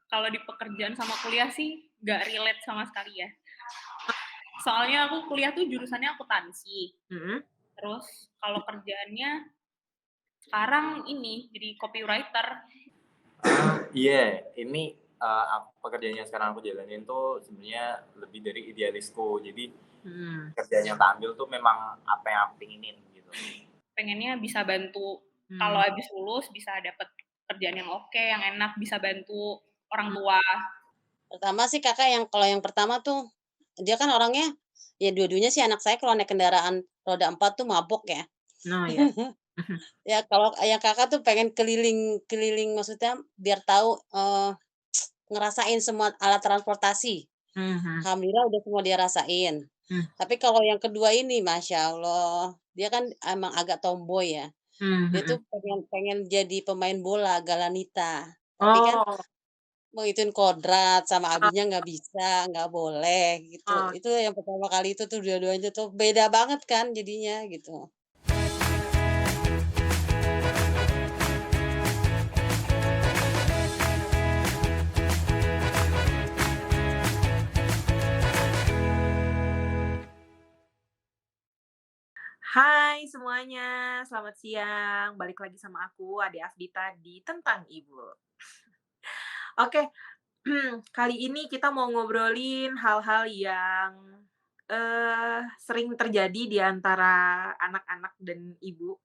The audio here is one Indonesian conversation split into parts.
Kalau di pekerjaan sama kuliah sih nggak relate sama sekali ya. Soalnya aku kuliah tuh jurusannya akuntansi. Mhm. Terus kalau kerjaannya sekarang ini jadi copywriter. Iya, ini, pekerjaan yang sekarang aku jalanin tuh sebenarnya lebih dari idealisku. Jadi, Mhm. kerjaan yang tak ambil tuh memang apa yang aku pengenin gitu. Pengennya bisa bantu kalau Mmm. habis lulus bisa dapet kerjaan yang oke, yang enak, bisa bantu orang Mmm. tua. Pertama sih Kakak kalau yang pertama tuh, dia kan orangnya, ya dua-duanya sih anak saya kalau naik kendaraan roda 4 tuh mabok ya. Oh ya. Ya kalau yang Kakak tuh pengen keliling keliling maksudnya biar tahu, ngerasain semua alat transportasi. Mhm. Alhamdulillah udah semua dia rasain. Mmm. Tapi kalau yang kedua ini Masya Allah, dia kan emang agak tomboy ya. Mmm, Dia mhm. tuh pengen pengen jadi pemain bola, Galanita. Tapi kan Oh. ngituin kodrat sama Oh. abinya nggak bisa, nggak boleh gitu. Oh. Itu yang pertama kali itu tuh dua-duanya tuh beda banget kan jadinya gitu. Hai semuanya, selamat siang. Balik lagi sama aku, Ade Afdita di Tentang Ibu. Oke, kali ini kita mau ngobrolin hal-hal yang, sering terjadi di antara anak-anak dan ibu,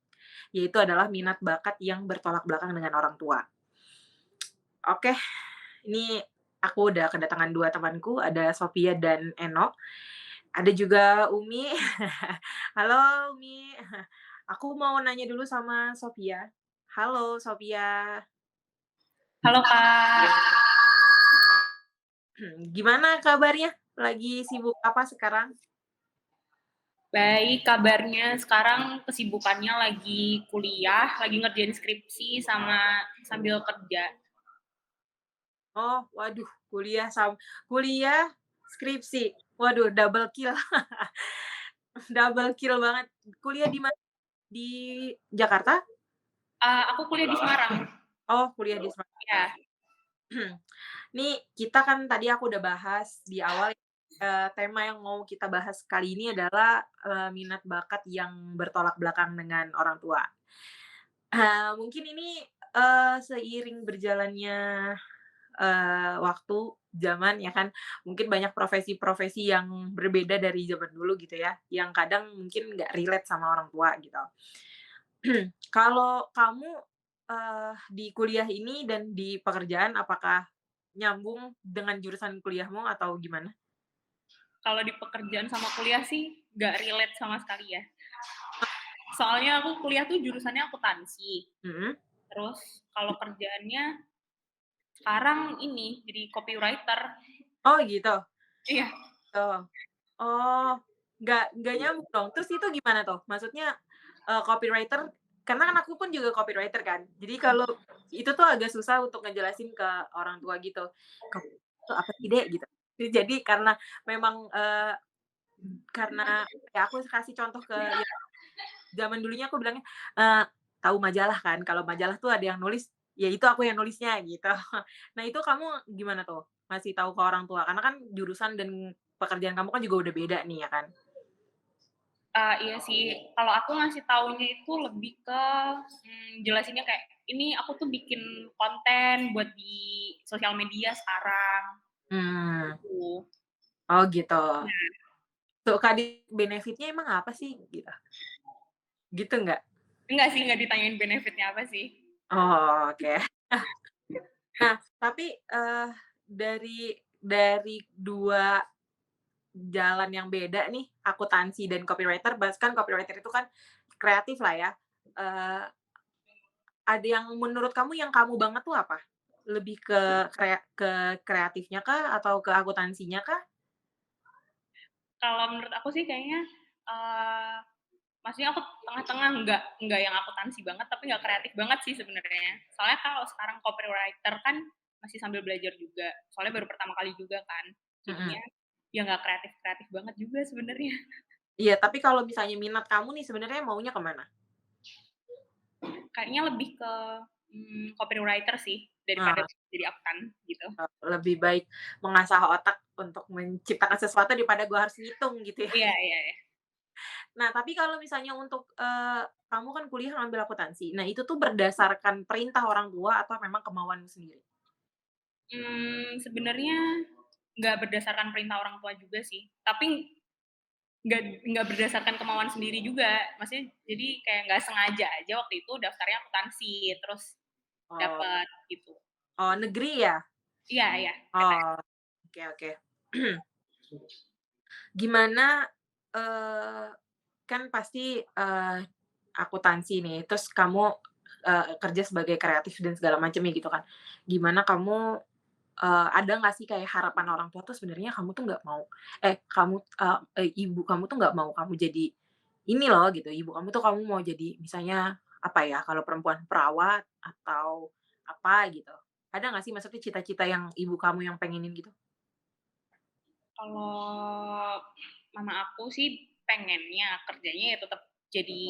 yaitu adalah minat bakat yang bertolak belakang dengan orang tua. Oke, ini aku udah kedatangan 2 temanku, ada Sophia dan Eno. Ada juga Umi. Halo Umi. Aku mau nanya dulu sama Sophia. Halo Sophia. Halo, Kak. Gimana kabarnya? Lagi sibuk apa sekarang? Baik, kabarnya sekarang kesibukannya lagi kuliah, lagi ngerjain skripsi sama sambil kerja. Oh, waduh, kuliah, skripsi. Waduh, double kill. Double kill banget. Kuliah di mana? Di Jakarta? Aku kuliah di Semarang. Oh, kuliah di Semarang. Iya. Nih, kita kan tadi aku udah bahas di awal, tema yang mau kita bahas kali ini adalah, minat bakat yang bertolak belakang dengan orang tua. Mungkin ini, seiring berjalannya, waktu, zaman ya kan, mungkin banyak profesi-profesi yang berbeda dari zaman dulu gitu ya, yang kadang mungkin nggak relate sama orang tua gitu. Kalau kamu, di kuliah ini dan di pekerjaan apakah nyambung dengan jurusan kuliahmu atau gimana? Kalau di pekerjaan sama kuliah sih nggak relate sama sekali ya. Soalnya aku kuliah tuh jurusannya akuntansi. Mhm. Terus kalau kerjaannya sekarang ini jadi copywriter. Oh gitu? Iya. Oh. Oh, nggak nyambung dong. Terus itu gimana tuh? Maksudnya, copywriter karena kan aku pun juga copywriter kan. Jadi kalau itu tuh agak susah untuk ngejelasin ke orang tua gitu. "Copy itu apa sih, Dek?" Gitu. Jadi karena memang, karena ya aku kasih contoh ke yang zaman dulunya aku bilangnya, eee, tahu majalah kan, kalau majalah tuh ada yang nulis, ya itu aku yang nulisnya gitu. Nah itu kamu gimana tuh? Ngasih tahu ke orang tua? Karena kan jurusan dan pekerjaan kamu kan juga udah beda nih ya kan? Iya sih, kalau aku ngasih taunya itu lebih ke, jelasinnya kayak, "Ini aku tuh bikin konten buat di sosial media sekarang," Mmm. gitu. Oh gitu. Nah, Suka di benefit-nya emang apa sih? Gitu. Gitu nggak? enggak sih, nggak ditanyain benefit-nya apa sih. Oh, oke. Nah, tapi, dari 2 jalan yang beda nih, akuntansi dan copywriter, bahkan copywriter itu kan kreatif lah ya, eee, ada yang menurut kamu yang kamu banget tuh apa? Lebih ke kreatifnya kah atau ke akuntansinya kah? Kalau menurut aku sih kayaknya, eee, maksudnya aku tengah-tengah, nggak yang akuntansi banget, tapi nggak kreatif banget sih sebenarnya. Soalnya kalau sekarang copywriter kan masih sambil belajar juga, soalnya baru pertama kali juga kan. Mhm. Jadinya ya nggak kreatif-kreatif banget juga sebenarnya. Iya, tapi kalau misalnya minat kamu nih sebenarnya maunya ke mana? Kayaknya lebih ke, copywriter sih daripada Nah, jadi akuntan gitu. lebih baik mengasah otak untuk menciptakan sesuatu daripada gue harus ngitung gitu ya. Iya iya iya. Nah, tapi kalau misalnya untuk, kamu kan kuliah ngambil akuntansi. Nah, itu tuh berdasarkan perintah orang tua atau memang kemauanmu sendiri? Sebenarnya nggak berdasarkan perintah orang tua juga sih, tapi nggak berdasarkan kemauan sendiri juga. Maksudnya jadi kayak nggak sengaja aja waktu itu daftarnya akuntansi, terus Oh dapet gitu. oh negeri ya? Iya iya, PTN. Oh, oke oke. Gimana, kan pasti, akuntansi nih, terus kamu, kerja sebagai kreatif dan segala macamnya gitu kan. Gimana kamu, ada nggak sih kayak harapan orang tua tuh sebenarnya kamu tuh nggak mau ibu kamu tuh nggak mau kamu jadi ini loh gitu, ibu kamu tuh kamu mau jadi misalnya, apa ya, kalau perempuan perawat atau apa gitu. Ada nggak sih maksudnya cita-cita yang ibu kamu yang pengenin gitu? Kalau mama aku sih pengennya kerjanya ya tetap jadi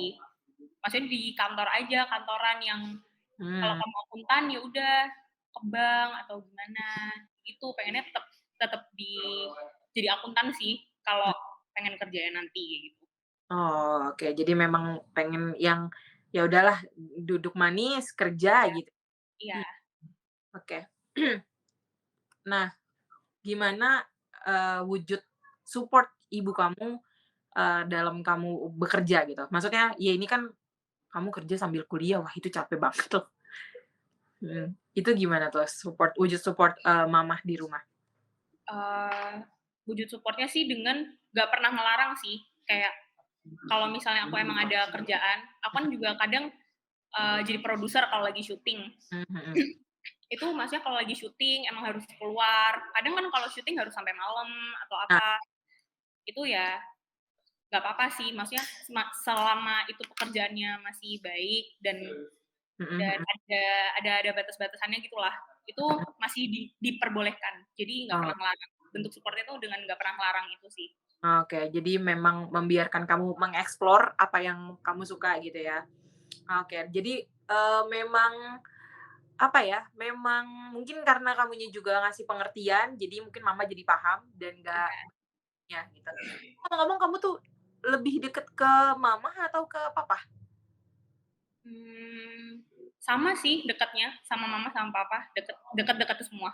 maksudnya di kantor aja, kantoran yang kalau Mmm, kamu akuntan ya udah ke bank atau gimana, gitu. Pengennya tetap tetap jadi akuntan sih kalau pengen kerjanya nanti, kayak gitu. oh oke, jadi memang pengen yang, ya udahlah duduk manis, kerja Iya gitu. iya. Mmm, oke. Nah, gimana, wujud support ibu kamu, dalam kamu bekerja gitu? Maksudnya ya ini kan kamu kerja sambil kuliah, wah itu capek banget loh. Itu gimana tuh wujud support, mamah di rumah? Eee, Wujud supportnya sih dengan nggak pernah ngelarang sih, kayak kalau misalnya aku emang ada kerjaan, aku kan juga kadang, jadi produser kalau lagi syuting. Mmm, mhm. Itu maksudnya kalau lagi syuting emang harus keluar, kadang kan kalau syuting harus sampai malam atau Nah, apa, itu ya nggak apa-apa sih, maksudnya selama itu pekerjaannya masih baik dan mhm dan mhm. ada batas-batasannya gitulah, itu masih diperbolehkan. Jadi nggak Oh, pernah ngelarang. Bentuk support-nya tuh dengan nggak pernah ngelarang itu sih. oke, jadi memang membiarkan kamu mengeksplor apa yang kamu suka gitu ya? Oke, jadi, memang apa ya, memang mungkin karena kamunya juga ngasih pengertian, jadi mungkin mama jadi paham dan nggak Iya. ya gitu. Ngomong-ngomong kamu tuh lebih deket ke mama atau ke papa? Mmm, Sama sih dekatnya, sama mama sama papa, deket-deket semua.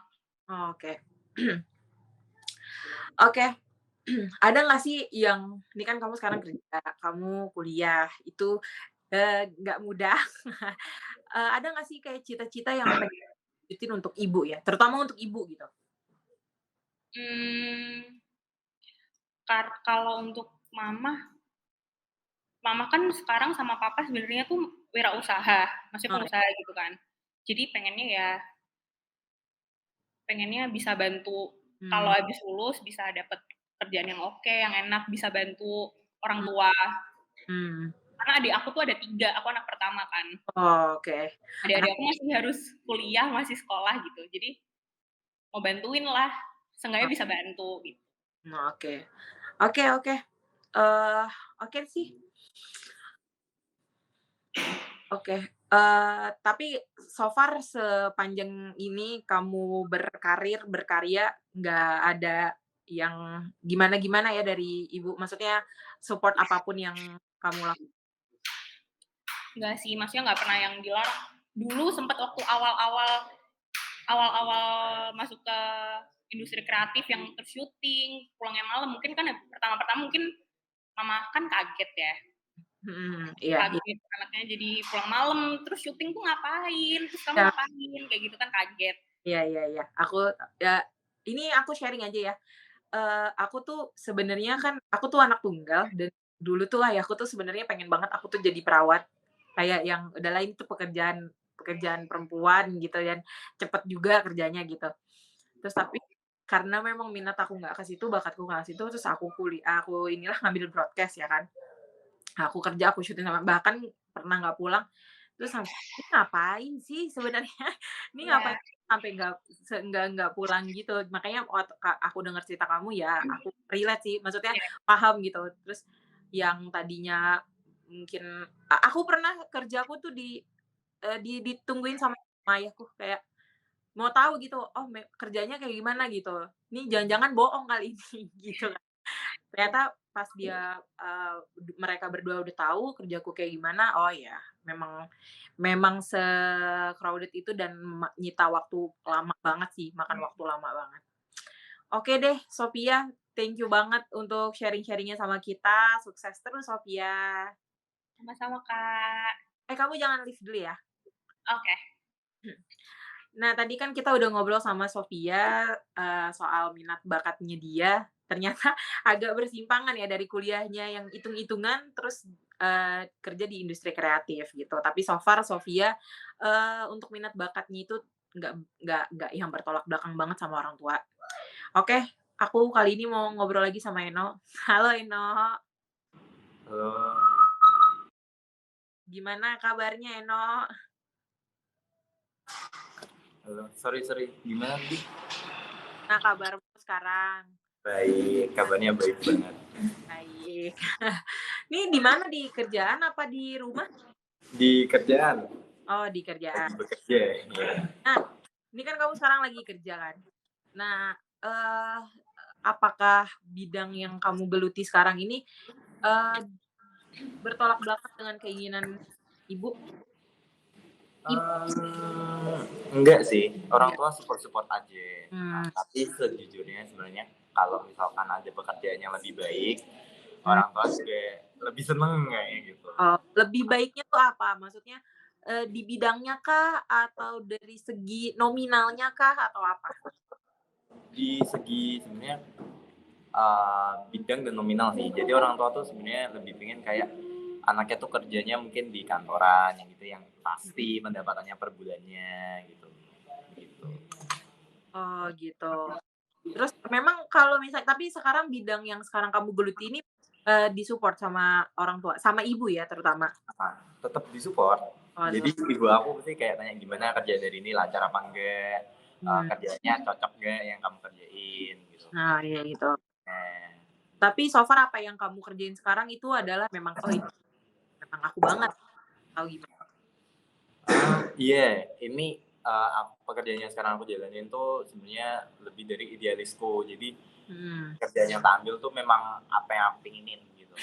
Oke. Oke, ada nggak sih yang ini kan kamu sekarang kerja, kamu kuliah, itu, nggak mudah. Ada nggak sih kayak cita-cita yang pengen wujudin untuk ibu ya, terutama untuk ibu gitu? Mmm, Kalau untuk mama mama kan sekarang sama papa sebenarnya tuh wirausaha, maksudnya Oh, pengusaha gitu kan. Jadi pengennya bisa bantu kalau mmm, habis lulus bisa dapet kerjaan yang oke, yang enak, bisa bantu orang mmm, tua. mmm. Karena adik aku tuh ada 3, aku anak pertama kan. Oke. Adik-adik aku masih harus kuliah, masih sekolah gitu. Jadi mau bantuin lah, seenggaknya bisa bantu gitu. Oke. Oke oke, eee, oke sih, oke. Tapi so far sepanjang ini kamu berkarir, berkarya, nggak ada yang gimana-gimana ya dari ibu? Maksudnya support apapun yang kamu lakukan. Enggak sih, maksudnya nggak pernah yang dilarang. Dulu sempet waktu awal-awal masuk ke industri kreatif yang terus syuting, pulangnya malam, mungkin kan ya pertama-pertama mungkin mama kan kaget ya, Iya iya. kaget anaknya jadi pulang malam, terus syuting tuh ngapain, terus kamu Iya ngapain, kayak gitu kan kaget. iya iya iya. Ya ini aku sharing aja ya. Aku tuh sebenarnya kan aku tuh anak tunggal dan dulu tuh ayahku tuh sebenarnya pengen banget aku tuh jadi perawat. Kayak yang udah lain tuh pekerjaan pekerjaan perempuan gitu dan cepet juga kerjanya gitu. Terus tapi karena memang minat aku nggak ke situ, bakatku nggak ke situ, terus aku inilah ngambil broadcast ya kan. Aku kerja, aku syuting sama bahkan pernah nggak pulang, terus sampai, "Ini ngapain sih sebenarnya? Ini Iya, ngapain sampai nggak pulang?" Gitu. Makanya waktu aku dengar cerita kamu ya, aku relate sih, maksudnya iya, paham gitu. Terus yang tadinya mungkin aku pernah kerjaku tuh ditungguin sama ayahku, kayak mau tahu gitu, oh kerjanya kayak gimana gitu. Ini jangan-jangan bohong kali ini gitu kan. Ternyata pas dia, mereka berdua udah tahu kerjaku kayak gimana, oh ya memang memang se-crowded itu dan nyita waktu lama banget sih, makan waktu lama banget. Oke deh Sophia, thank you banget untuk sharing-sharing-nya sama kita. Sukses terus Sophia. Sama-sama, Kak. Kamu jangan leave dulu ya. Oke. Nah, tadi kan kita udah ngobrol sama Sophia, soal minat bakatnya dia. Ternyata agak bersimpangan ya dari kuliahnya yang hitung-hitungan, terus, kerja di industri kreatif gitu. Tapi so far Sophia, untuk minat bakatnya itu nggak nggak yang bertolak belakang banget sama orang tua. Oke, aku kali ini mau ngobrol lagi sama Eno. Halo Eno, Halo, gimana kabarnya Eno? halo. Sorry. Gimana sih? Nah, kabarmu sekarang? Baik, kabarnya baik banget. Baik. Nih di mana, di kerjaan apa di rumah? Di kerjaan, Oh, di kerjaan. lagi bekerja. Ya. Nah, ini kan kamu sekarang lagi kerja kan? Nah, apakah bidang yang kamu geluti sekarang ini, eee, bertolak belakang dengan keinginan ibu? Enggak sih, orang tua support aja. Hmm. Tapi sejujurnya sebenarnya kalau misalkan ada pekerjaan yang lebih baik, orang tua juga lebih seneng kayaknya gitu. Lebih baiknya tuh apa? Maksudnya, di bidangnya kah? Atau dari segi nominalnya kah? Atau apa? Di segi sebenarnya bidang dan nominal sih. Jadi orang tua tuh sebenarnya lebih pengen kayak anaknya tuh kerjanya mungkin di kantoran yang gitu, yang pasti pendapatannya per bulannya gitu. Oh, gitu. Terus memang kalau tapi sekarang bidang yang sekarang kamu geluti ini, di-support sama orang tua, sama ibu ya terutama? Tetap disupport. Oh, Jadi ibu aku pasti kayak tanya gimana kerja dari ini, lancar apa enggak, kerjanya cocok enggak yang kamu kerjain gitu. Nah, iya gitu. Nah, Tapi so far apa yang kamu kerjain sekarang itu adalah memang, oh ini memang aku banget, tahu gimana? iya, ini pekerjaan yang sekarang aku jalanin tuh sebenarnya lebih dari idealisku. Jadi kerjaan yang tak ambil tuh memang apa yang aku pinginin gitu.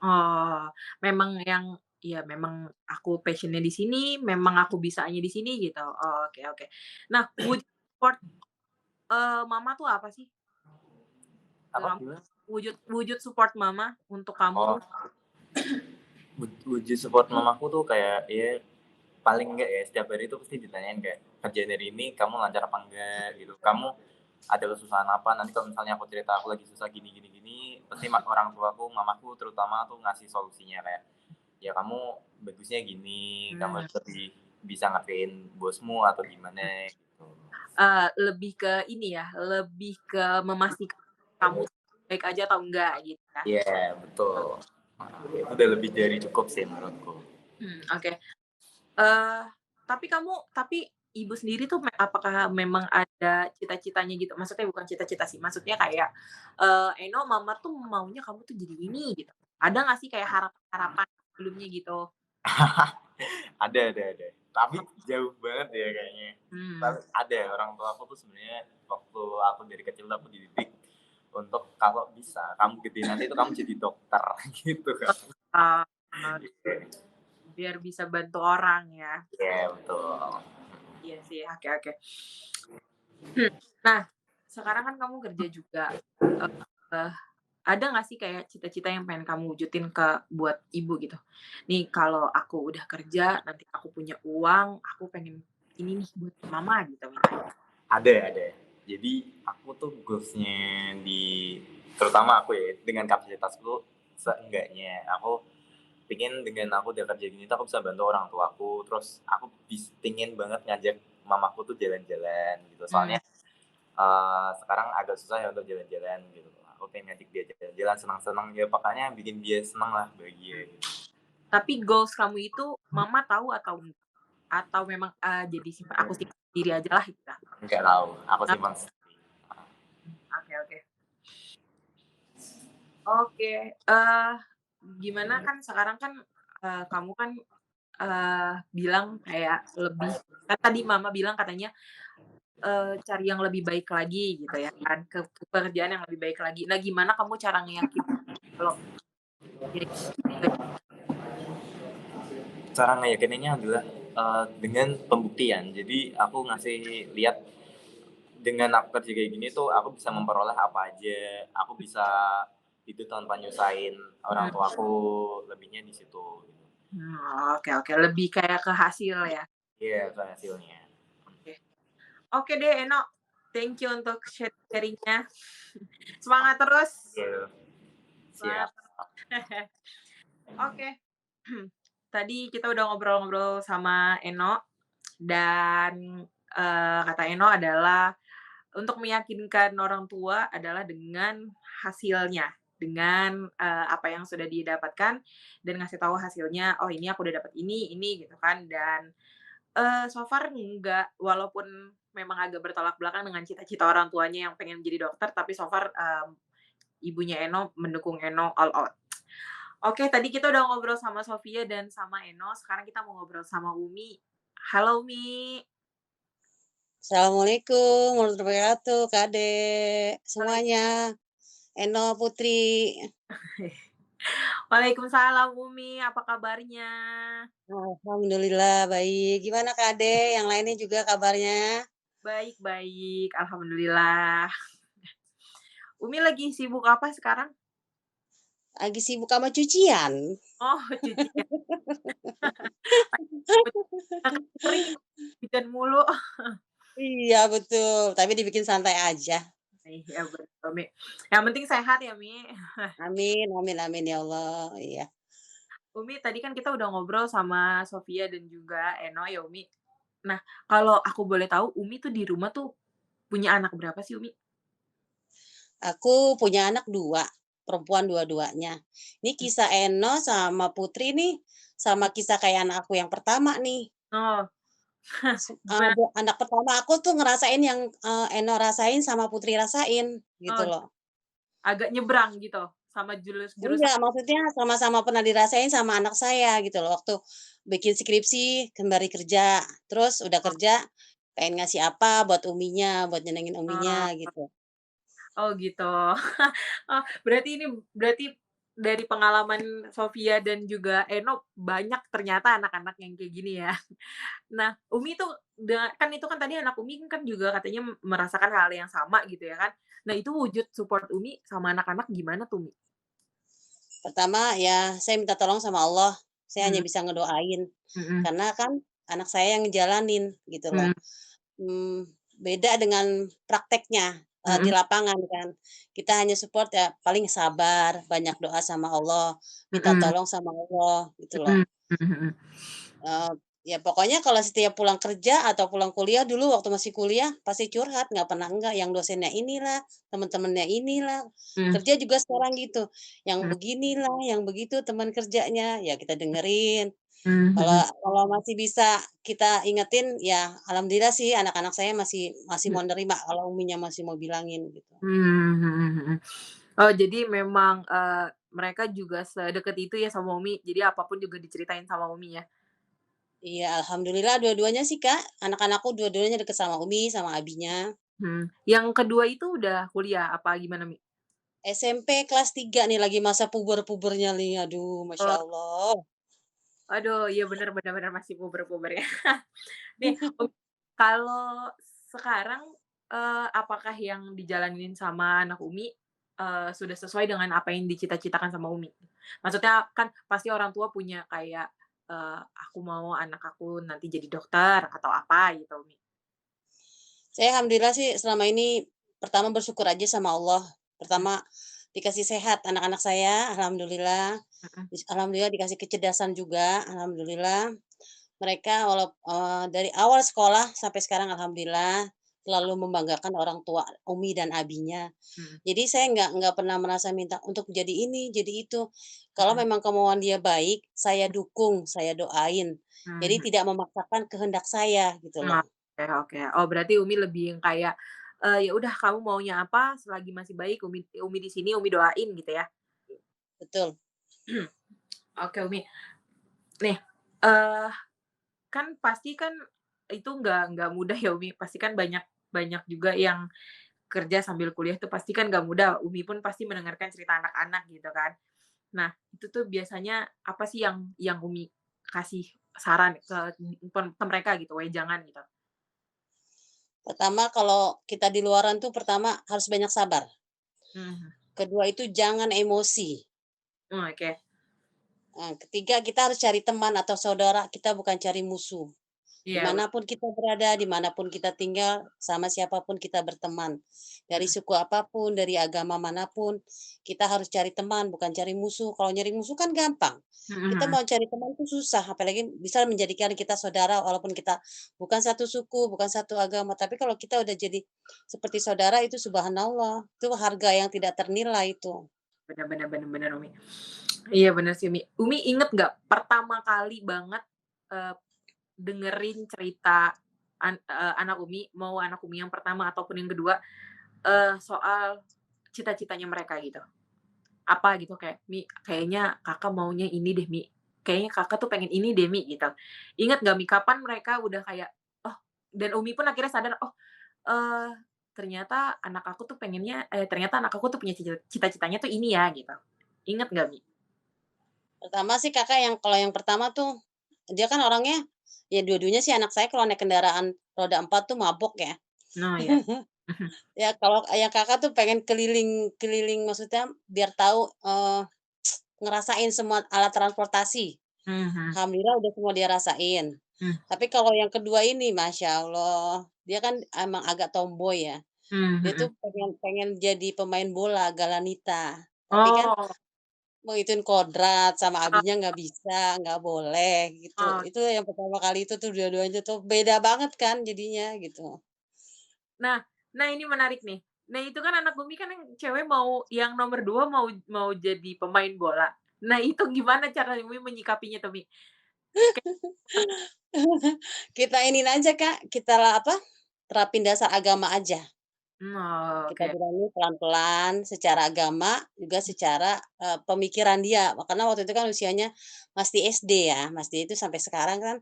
Oh, memang yang ya memang aku passion-nya di sini, memang aku bisanya di sini gitu. Oh, oke. Nah, wujud support, mama tuh apa sih? Apa gimana? Wujud support mama untuk kamu Oh, tuh? wujud support mamaku tuh kayak ya paling enggak ya setiap hari itu pasti ditanyain kayak kerjaan dari ini kamu lancar apa enggak gitu. Kamu ada kesusahan apa? Nanti kalau misalnya aku cerita aku lagi susah gini, pasti orang tuaku, mamaku terutama tuh ngasih solusinya kayak ya kamu bagusnya gini, kamu lebih bisa ngertiin bosmu atau gimana gitu. Lebih ke ini ya, lebih ke memastikan kamu baik aja atau enggak gitu ya? Iya, betul. Itu udah lebih dari cukup sih menurutku. Oke. Tapi ibu sendiri tuh apakah memang ada cita-citanya gitu? Maksudnya bukan cita-cita sih, maksudnya kayak, "Eno, mama tuh maunya kamu tuh jadi ini," gitu. Ada nggak sih kayak harapan-harapan sebelumnya gitu? Ada. Tapi jauh banget ya kayaknya. Tapi ada orang tua aku tuh sebenarnya waktu aku dari kecil aku dididik untuk kalau bisa kamu gede nanti itu kamu jadi dokter gitu kan. Biar bisa bantu orang ya. Iya, betul. Iya sih, oke. Nah, sekarang kan kamu kerja juga, ada nggak sih kayak cita-cita yang pengen kamu wujudin buat ibu gitu? Nih kalau aku udah kerja, nanti aku punya uang, aku pengen ini nih buat mama gitu misalnya. Ada. Jadi aku tuh goals-nya terutama aku ya dengan kapasitasku seenggaknya aku pingin dengan aku udah kerja gini tuh aku bisa bantu orang tuaku, terus aku pingin banget ngajak mamaku tuh jalan-jalan gitu. Soalnya sekarang agak susah ya untuk jalan-jalan gitu. Aku pengen ngajak dia jalan-jalan senang-senang ya pokoknya bikin dia senang lah, bahagia gitu. Tapi goals kamu itu mama tahu atau enggak? Atau memang, jadi aku simpan sendiri aja lah gitu? Enggak tahu, aku simpan sendiri. Oke. Oke, gimana kan sekarang kan, kamu kan, bilang kayak lebih kan tadi mama bilang katanya cari yang lebih baik lagi gitu ya kan, ke pekerjaan yang lebih baik lagi. Nah, gimana kamu cara ngeyakin kalau ini Cara ngeyakininnya adalah dengan pembuktian. Jadi aku ngasih lihat dengan aku kerja kayak gini tuh aku bisa memperoleh apa aja, aku bisa itu tanpa nyusahin orang hmm, tuaku, lebihnya di situ. oke, lebih kayak ke hasil ya. Iya, ke hasilnya. Oke. Oke deh Eno, thank you untuk sharing-nya. Semangat terus. Iya, Semangat. siap. Oke. Tadi kita udah ngobrol-ngobrol sama Eno dan kata Eno adalah untuk meyakinkan orang tua adalah dengan hasilnya, dengan apa yang sudah didapatkan dan ngasih tahu hasilnya, oh ini aku udah dapat ini gitu kan. Dan so far enggak, walaupun memang agak bertolak belakang dengan cita-cita orang tuanya yang pengen jadi dokter, tapi so far ibunya Eno mendukung Eno all out. Oke, tadi kita udah ngobrol sama Sofia dan sama Eno, sekarang kita mau ngobrol sama Umi. Halo Umi. Assalamualaikum warahmatullahi wabarakatuh, Kak Ade, semuanya. Eno, Putri. Waalaikumsalam Umi, apa kabarnya? Alhamdulillah baik. Gimana Kak Ade? Yang lainnya juga kabarnya? Baik, alhamdulillah. Umi lagi sibuk apa sekarang? Lagi sibuk sama cucian. Oh, cucian. Kering, hujan mulu. Iya betul, tapi dibikin santai aja. Iya betul, Umi. Yang penting sehat ya, Mi. Amin, amin, amin ya Allah. Iya. Umi, tadi kan kita udah ngobrol sama Sofia dan juga Eno ya, Umi. Nah, kalau aku boleh tahu, Umi tuh di rumah tuh punya anak berapa sih, Umi? Aku punya anak 2, perempuan dua-duanya. Ini kisah Eno sama Putri nih, sama kisah kayak anak aku yang pertama nih. Oh, gimana? Anak pertama aku tuh ngerasain yang, Eno rasain sama Putri rasain, gitu Oh, loh. agak nyebrang gitu sama jurusan. Enggak, maksudnya sama-sama pernah dirasain sama anak saya gitu loh, waktu bikin skripsi sembari kerja, terus udah kerja pengen ngasih apa buat uminya, buat nyenengin Oh, uminya gitu. oh gitu. Oh, berarti dari pengalaman Sofia dan juga Eno banyak ternyata anak-anak yang kayak gini ya. Nah, Umi tuh kan itu kan tadi anak Umi kan juga katanya merasakan hal yang sama gitu ya kan. Nah, itu wujud support Umi sama anak-anak gimana tuh, Umi? Pertama ya saya minta tolong sama Allah, saya hanya Mhm, bisa ngedoain, mhm, karena kan anak saya yang ngejalanin gitu loh. mhm, Beda dengan prakteknya, di mhm, lapangan kan. Kita hanya support ya paling sabar, banyak doa sama Allah, minta mhm, tolong sama Allah gitu loh. mhm, mhm, mhm. Eee, ya pokoknya kalau setiap pulang kerja atau pulang kuliah dulu waktu masih kuliah pasti curhat, nggak pernah enggak, yang dosennya inilah, teman-temannya inilah. Mhm, Kerja juga sekarang gitu, yang mhm, beginilah, yang begitu teman kerjanya, ya kita dengerin. mhm, Kalau mhm, kalau masih bisa kita ingetin, ya alhamdulillah sih anak-anak saya masih masih mhm, mau nerima kalau uminya masih mau bilangin gitu. mhm, mhm, mhm. Oh, jadi memang, mereka juga sedekat itu ya sama Umi, jadi apapun juga diceritain sama Umi ya? Iya alhamdulillah dua-duanya sih Kak, anak-anakku dua-duanya deket sama umi, sama abinya. Yang kedua itu udah kuliah apa gimana, Mi? SMP kelas 3 nih lagi masa puber-pubernya nih, aduh Masya Oh, Allah. aduh, iya bener masih puber-puber ya. Nih, kalau sekarang, apakah yang dijalanin sama anak Umi, sudah sesuai dengan apa yang dicita-citakan sama Umi? Maksudnya kan pasti orang tua punya kayak, aku mau anak aku nanti jadi dokter atau apa gitu, Umi. Saya alhamdulillah sih selama ini pertama bersyukur aja sama Allah. Mmm, Pertama dikasih sehat anak-anak saya, alhamdulillah. mhm, Alhamdulillah dikasih kecerdasan juga, alhamdulillah. Mereka dari awal sekolah sampai sekarang alhamdulillah selalu membanggakan orang tua umi dan abinya. mhm, Jadi saya nggak pernah merasa minta untuk jadi ini, jadi itu. Kalau mhm, memang kemauan dia baik, saya dukung, saya doain. Jadi mhm. tidak memaksakan kehendak saya gitu loh. Oke. Oh, berarti Umi lebih yang kayak, ya udah kamu maunya apa selagi masih baik Umi Umi di sini, Umi doain gitu ya? Betul. Oke, Umi. Nih, eee, kan pasti kan itu nggak mudah ya, Umi, pasti kan banyak banyak juga yang kerja sambil kuliah tuh pasti kan nggak mudah. Umi pun pasti mendengarkan cerita anak-anak gitu kan. Nah, itu tuh biasanya apa sih yang Umi kasih saran ke mereka gitu, jangan gitu? Pertama kalau kita di luaran tuh pertama harus banyak sabar. Mhm. Kedua itu jangan emosi. Oke. Ketiga kita harus cari teman atau saudara, kita bukan cari musuh. Iya, Dimanapun kita berada, dimanapun kita tinggal, sama siapapun kita berteman. Dari mhm, suku apapun, dari agama manapun, kita harus cari teman, bukan cari musuh. Kalau nyari musuh kan gampang. mhm Kita mhm. mau cari teman itu susah, apalagi bisa menjadikan kita saudara walaupun kita bukan satu suku, bukan satu agama. Tapi kalau kita udah jadi seperti saudara itu subhanallah, itu harga yang tidak ternilai itu. Bener bener bener bener, Umi. Iya bener sih, Umi. Umi inget nggak pertama kali banget, eee, dengerin cerita anak Umi, mau anak Umi yang pertama ataupun yang kedua, soal cita-citanya mereka gitu? Apa gitu kayak, "Mi, kayaknya Kakak maunya ini deh, Mi. Kayaknya Kakak tuh pengen ini deh, Mi," gitu. Ingat nggak, Mi, kapan mereka udah kayak, "Oh," dan Umi pun akhirnya sadar, "Oh, eee, ternyata anak aku tuh punya cita-citanya tuh ini ya," gitu. Ingat nggak, Mi? Pertama sih Kakak kalau yang pertama tuh, dia kan orangnya, ya dua-duanya sih anak saya kalau naik kendaraan roda 4 tuh mabok ya. Oh, ya. Ya kalau yang Kakak tuh pengen keliling maksudnya biar tahu, ngerasain semua alat transportasi. Mhm mhm. Alhamdulillah udah semua dia rasain. Mmm, Tapi kalau yang kedua ini, Masya Allah, dia kan emang agak tomboy ya. mhm Dia mhm. tuh pengen pengen jadi pemain bola, Galanita. Tapi kan Oh, mau ituin kodrat sama oh abinya nggak bisa, nggak boleh gitu. oh. Itu yang pertama kali itu tuh dua-duanya tuh beda banget kan jadinya gitu. Nah nah ini menarik nih. Nah itu kan anak Umi kan yang cewek yang nomor 2 mau jadi pemain bola. Nah itu gimana cara Umi menyikapinya tuh, Mi? Kayak Kita iniin aja Kak, kita apa, terapin dasar agama aja. oh, Kita oke. bilangnya pelan-pelan secara agama, juga secara, pemikiran dia. Karena waktu itu kan usianya masih SD ya, masih itu sampai sekarang kan,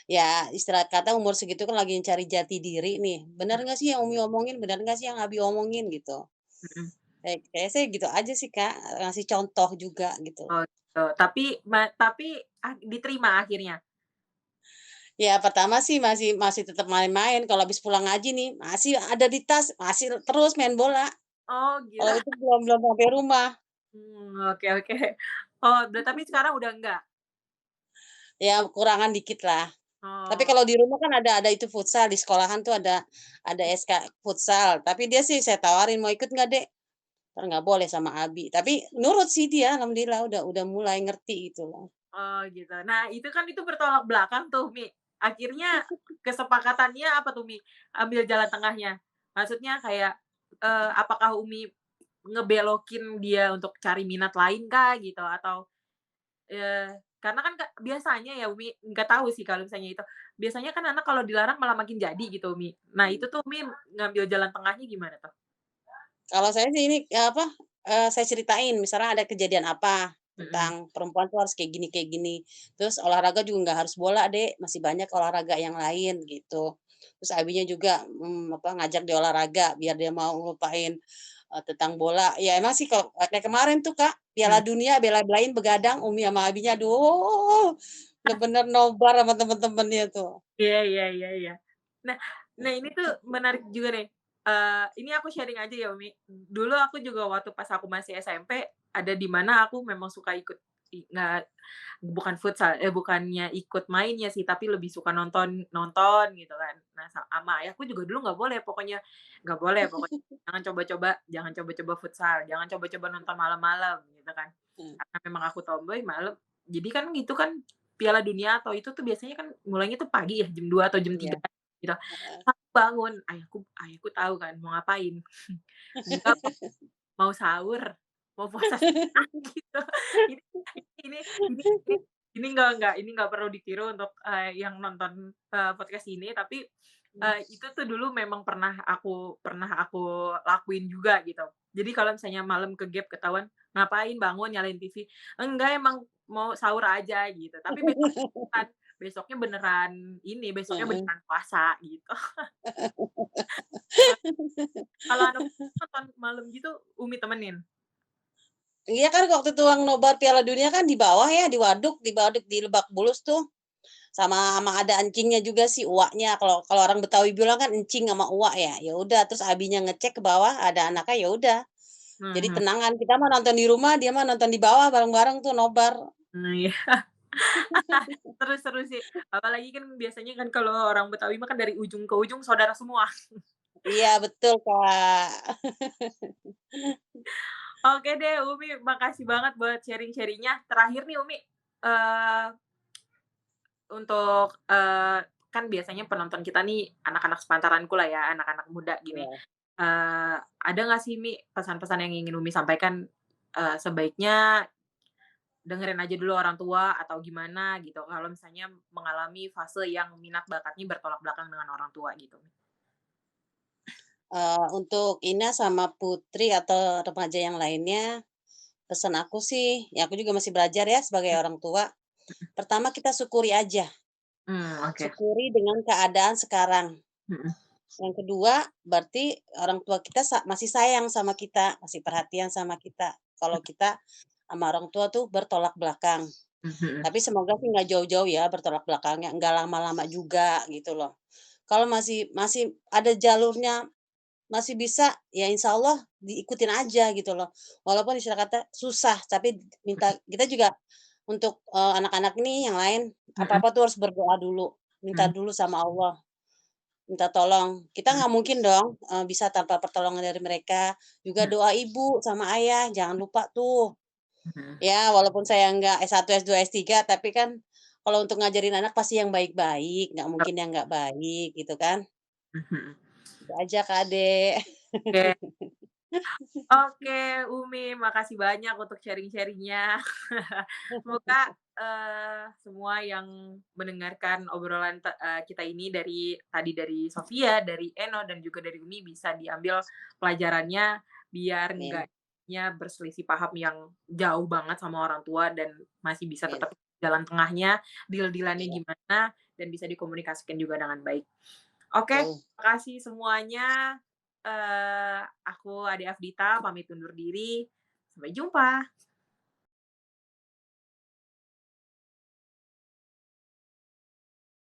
ya istilah kata umur segitu kan lagi cari jati diri nih. Benar nggak sih yang Umi omongin, benar nggak sih yang Abi omongin gitu. Mhm. Kayaknya sih gitu aja sih Kak, ngasih contoh juga gitu. Oh gitu. Tapi diterima akhirnya? Ya pertama sih masih masih tetap main-main, kalau habis pulang ngaji nih, masih ada di tas, masih terus main bola. Oh Kalau gila. itu belum belum sampai rumah. Oke oke. Oh tapi sekarang udah enggak? Ya kurangan dikit lah. Tapi Oh kalau di rumah kan ada itu futsal, di sekolahan tuh ada SK futsal, tapi dia sih saya tawarin, "Mau ikut nggak, Dek?" Kan nggak boleh sama Abi, tapi nurut sih dia alhamdulillah udah mulai ngerti gitu loh. oh gitu. Nah itu bertolak belakang tuh, Mi. Akhirnya kesepakatannya apa tuh, Mi? Ambil jalan tengahnya? Maksudnya kayak, apakah Umi ngebelokin dia untuk cari minat lain kah gitu? Atau, karena kan biasanya ya Umi, nggak tahu sih kalau misalnya itu, biasanya kan anak kalau dilarang malah makin jadi gitu, Umi. Nah itu tuh Umi ngambil jalan tengahnya gimana tuh? Kalau saya sih ini, apa, saya ceritain misalnya ada kejadian apa, Mhm. tentang perempuan tuh harus kayak gini, terus olahraga juga nggak harus bola, Dek, masih banyak olahraga yang lain gitu. Terus Abinya juga, apa, ngajak dia olahraga biar dia mau ngelupain, tentang bola. Ya emang sih kalau kayak kemarin tuh, Kak, Piala Mhm. Dunia bela-belain begadang Umi sama Abinya, aduh bener-bener nobar sama temen-temennya tuh. Iya iya iya iya. Nah nah ini tuh menarik juga nih, ini aku sharing aja ya, Umi. Dulu aku juga waktu pas aku masih SMP, ada di mana aku memang suka ikut nggak bukan futsal, bukannya ikut mainnya sih, tapi lebih suka nonton nonton gitu kan. Nah, sama ayahku juga dulu nggak boleh pokoknya jangan coba-coba futsal, jangan coba-coba nonton malam-malam gitu kan. Mmm, Karena memang aku tomboy malam jadi kan itu kan Piala Dunia atau itu tuh biasanya kan mulainya tuh pagi ya, jam 2 atau jam 3 iya, gitu. heeh. Aku bangun, ayahku tahu kan mau ngapain. Enggak, mau sahur, mau puasa sunat gitu. Ini ini ini ini ini nggak perlu ditiru untuk, yang nonton, podcast ini, tapi, itu tuh dulu memang pernah aku lakuin juga gitu. Jadi kalau misalnya malam ke-gap ketahuan, "Ngapain bangun nyalain TV?" "Enggak, emang mau sahur aja," gitu. Tapi besok kan besoknya besoknya Mhm. beneran puasa gitu. Kalau anak nonton malam gitu Umi temenin? Iya kan waktu tuang nobar Piala Dunia kan di bawah ya, di waduk di Lebak Bulus tuh. Sama ada encingnya juga sih, uaknya. Kalau kalau orang Betawi bilang kan encing sama uak ya. Ya udah, terus abinya ngecek ke bawah ada anaknya, ya udah. Jadi Mhm. kenangan, kita mah nonton di rumah, dia mah nonton di bawah bareng-bareng tuh nobar. Iya. Seru sih. Apalagi kan biasanya kan kalau orang Betawi mah kan dari ujung ke ujung saudara semua. Iya betul, Kak. Oke deh Umi, makasih banget buat sharing-sharing-nya. Terakhir nih Umi, eee, untuk, kan biasanya penonton kita nih anak-anak sepantaranku lah ya, anak-anak muda gini. Iya. Ada nggak sih Mi pesan-pesan yang ingin Umi sampaikan, sebaiknya dengerin aja dulu orang tua atau gimana gitu, kalau misalnya mengalami fase yang minat bakatnya bertolak belakang dengan orang tua gitu? Untuk Ina sama Putri atau remaja yang lainnya, pesan aku sih, ya aku juga masih belajar ya sebagai orang tua. Pertama kita syukuri aja, Oke. syukuri dengan keadaan sekarang. Mhm. Yang kedua, berarti orang tua kita masih sayang sama kita, masih perhatian sama kita. Kalau kita sama orang tua tuh bertolak belakang. Mhm. Tapi semoga sih nggak jauh-jauh ya bertolak belakangnya, nggak lama-lama juga gitu loh. Kalau masih masih ada jalurnya, masih bisa, ya insya Allah diikutin aja gitu loh. Walaupun istilah kata susah, tapi kita juga untuk, anak-anak ini yang lain, Mhm. apa-apa tuh harus berdoa dulu, minta Mhm. dulu sama Allah. Minta tolong. Kita Mhm. nggak mungkin dong, bisa tanpa pertolongan dari mereka. Juga Mhm. doa ibu sama ayah, jangan lupa tuh. Mhm. Ya, walaupun saya nggak S1, S2, S3, tapi kan kalau untuk ngajarin anak pasti yang baik-baik, nggak mungkin yang nggak baik, gitu kan. Mhm. Itu aja, Kak, Adek. Oke. Oke, Umi, makasih banyak untuk sharing-sharing-nya. Semoga, semua yang mendengarkan obrolan kita ini dari Sofia, dari Eno, dan juga dari Umi bisa diambil pelajarannya biar Amin, enggaknya berselisih paham yang jauh banget sama orang tua dan masih bisa amin. tetap jalan tengahnya, deal-deal-annya Iya, gimana, dan bisa dikomunikasikan juga dengan baik. Oke, betul. makasih semuanya. Aku Ade Afdita pamit undur diri. Sampai jumpa.